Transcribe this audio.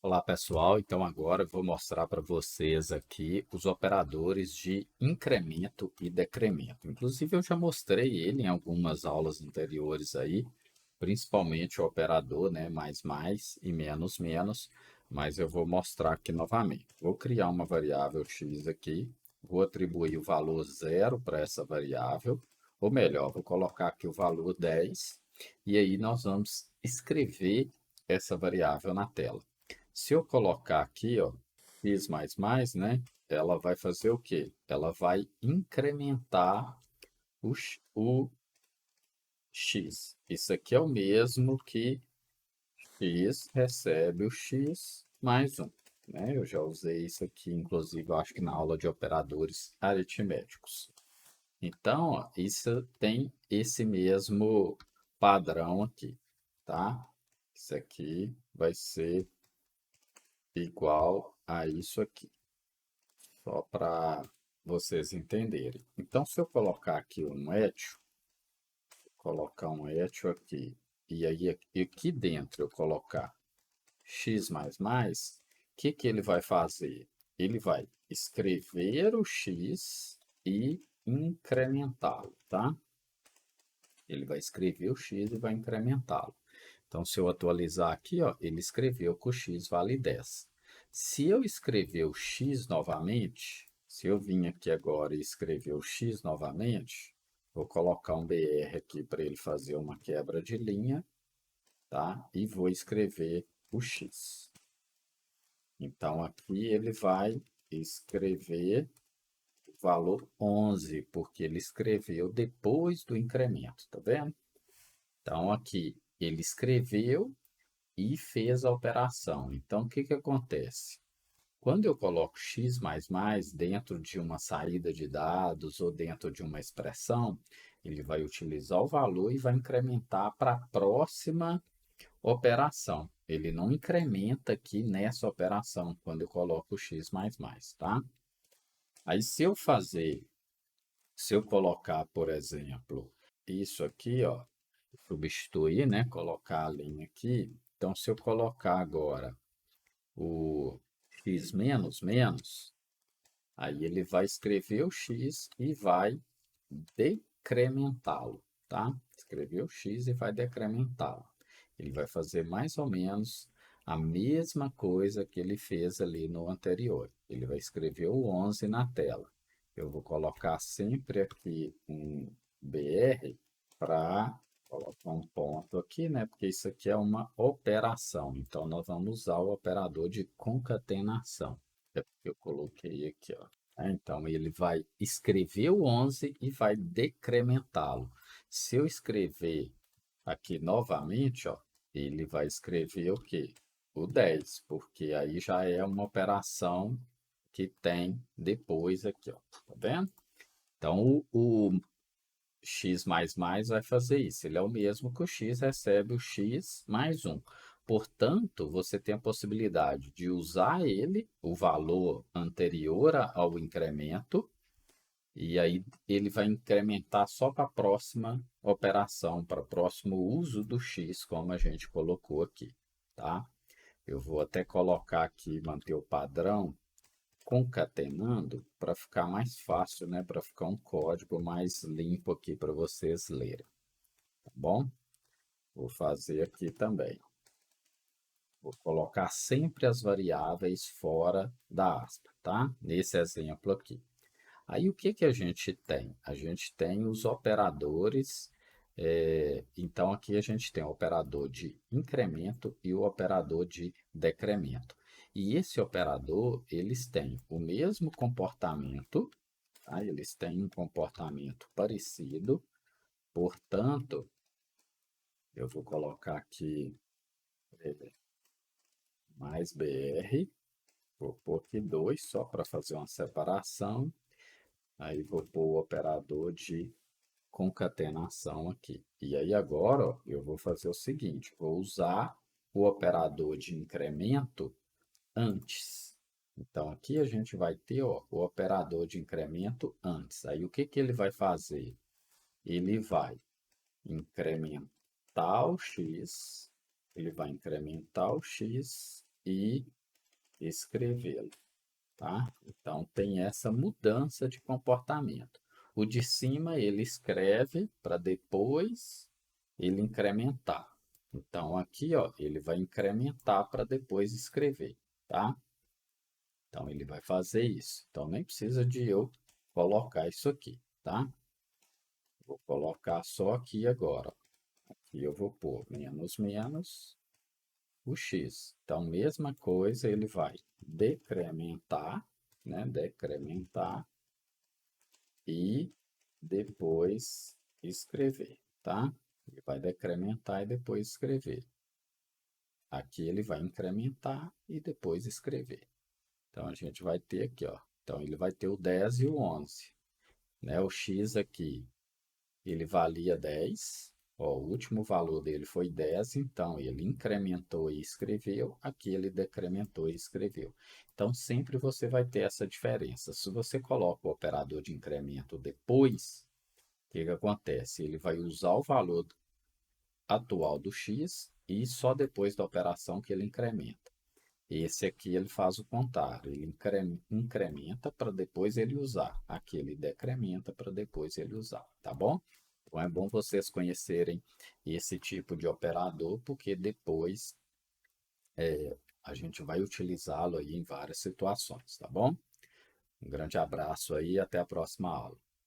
Olá pessoal, então agora eu vou mostrar para vocês aqui os operadores de incremento e decremento. Inclusive eu já mostrei ele em algumas aulas anteriores aí, principalmente o operador, né, mais e menos, mas eu vou mostrar aqui novamente. Vou criar uma variável x aqui, vou atribuir o valor zero para essa variável, ou melhor, vou colocar aqui o valor 10 e aí nós vamos escrever essa variável na tela. Se eu colocar aqui, ó, x mais, né? Ela vai fazer o quê? Ela vai incrementar o x. Isso aqui é o mesmo que x recebe o x mais um, né? Eu já usei isso aqui, inclusive, eu acho que na aula de operadores aritméticos. Então, ó, isso tem esse mesmo padrão aqui, tá? Isso aqui vai ser igual a isso aqui, só para vocês entenderem. Então, se eu colocar aqui um étio, colocar um étio aqui, e aí aqui dentro eu colocar x++, o que que ele vai fazer? Ele vai escrever o x e incrementá-lo, tá? Ele vai escrever o x e vai incrementá-lo. Então, se eu atualizar aqui, ó, ele escreveu que o x vale 10. Se eu escrever o x novamente, se eu vim aqui agora e escrever o x novamente, vou colocar um BR aqui para ele fazer uma quebra de linha, tá? E vou escrever o x. Então, aqui ele vai escrever o valor 11, porque ele escreveu depois do incremento, tá vendo? Então, aqui ele escreveu e fez a operação. Então, o que que acontece? Quando eu coloco x++ dentro de uma saída de dados ou dentro de uma expressão, ele vai utilizar o valor e vai incrementar para a próxima operação. Ele não incrementa aqui nessa operação quando eu coloco x++, tá? Aí, se eu colocar, por exemplo, isso aqui, ó, substituir, né? Colocar a linha aqui. Então, se eu colocar agora o x menos menos, aí ele vai escrever o x e vai decrementá-lo, tá? Escrever o x e vai decrementá-lo. Ele vai fazer mais ou menos a mesma coisa que ele fez ali no anterior. Ele vai escrever o 11 na tela. Eu vou colocar sempre aqui um BR para colocar um ponto aqui, né? Porque isso aqui é uma operação. Então, nós vamos usar o operador de concatenação. É porque eu coloquei aqui, ó. Então, ele vai escrever o 11 e vai decrementá-lo. Se eu escrever aqui novamente, ó, ele vai escrever o quê? O 10, porque aí já é uma operação que tem depois aqui, ó. Tá vendo? Então, o x++ vai fazer isso. Ele é o mesmo que o x recebe o x mais um. Portanto, você tem a possibilidade de usar ele, o valor anterior ao incremento, e aí ele vai incrementar só para a próxima operação, para o próximo uso do x, como a gente colocou aqui, tá? Eu vou até colocar aqui, manter o padrão, concatenando, para ficar mais fácil, né? Para ficar um código mais limpo aqui para vocês lerem, tá bom? Vou fazer aqui também. Vou colocar sempre as variáveis fora da aspa, tá? Nesse exemplo aqui. Aí o que que a gente tem? A gente tem os operadores. Então aqui a gente tem o operador de incremento e o operador de decremento. E esse operador, eles têm o mesmo comportamento, tá? Eles têm um comportamento parecido, portanto, eu vou colocar aqui mais BR, vou pôr aqui 2 só para fazer uma separação. Aí vou pôr o operador de concatenação aqui. E aí agora, ó, eu vou fazer o seguinte, vou usar o operador de incremento antes. Então aqui a gente vai ter, ó, o operador de incremento antes. Aí o que que ele vai fazer? Ele vai incrementar o x, ele vai incrementar o x e escrevê-lo, tá? Então, tem essa mudança de comportamento. O de cima, ele escreve para depois ele incrementar. Então, aqui, ó, ele vai incrementar para depois escrever, tá? Então, ele vai fazer isso. Então, nem precisa de eu colocar isso aqui, tá? Vou colocar só aqui agora. Aqui eu vou pôr menos, menos, o x. Então, mesma coisa, ele vai decrementar, né? Decrementar e depois escrever, tá? Ele vai decrementar e depois escrever. Aqui ele vai incrementar e depois escrever. Então, a gente vai ter aqui, ó. Então, ele vai ter o 10 e o 11, né? O x aqui, ele valia 10. Ó, o último valor dele foi 10, então ele incrementou e escreveu. Aqui ele decrementou e escreveu. Então, sempre você vai ter essa diferença. Se você coloca o operador de incremento depois, o que que acontece? Ele vai usar o valor atual do x e só depois da operação que ele incrementa. Esse aqui ele faz o contrário, ele incrementa para depois ele usar. Aqui ele decrementa para depois ele usar, tá bom? Então é bom vocês conhecerem esse tipo de operador, porque depois a gente vai utilizá-lo aí em várias situações, tá bom? Um grande abraço aí e até a próxima aula.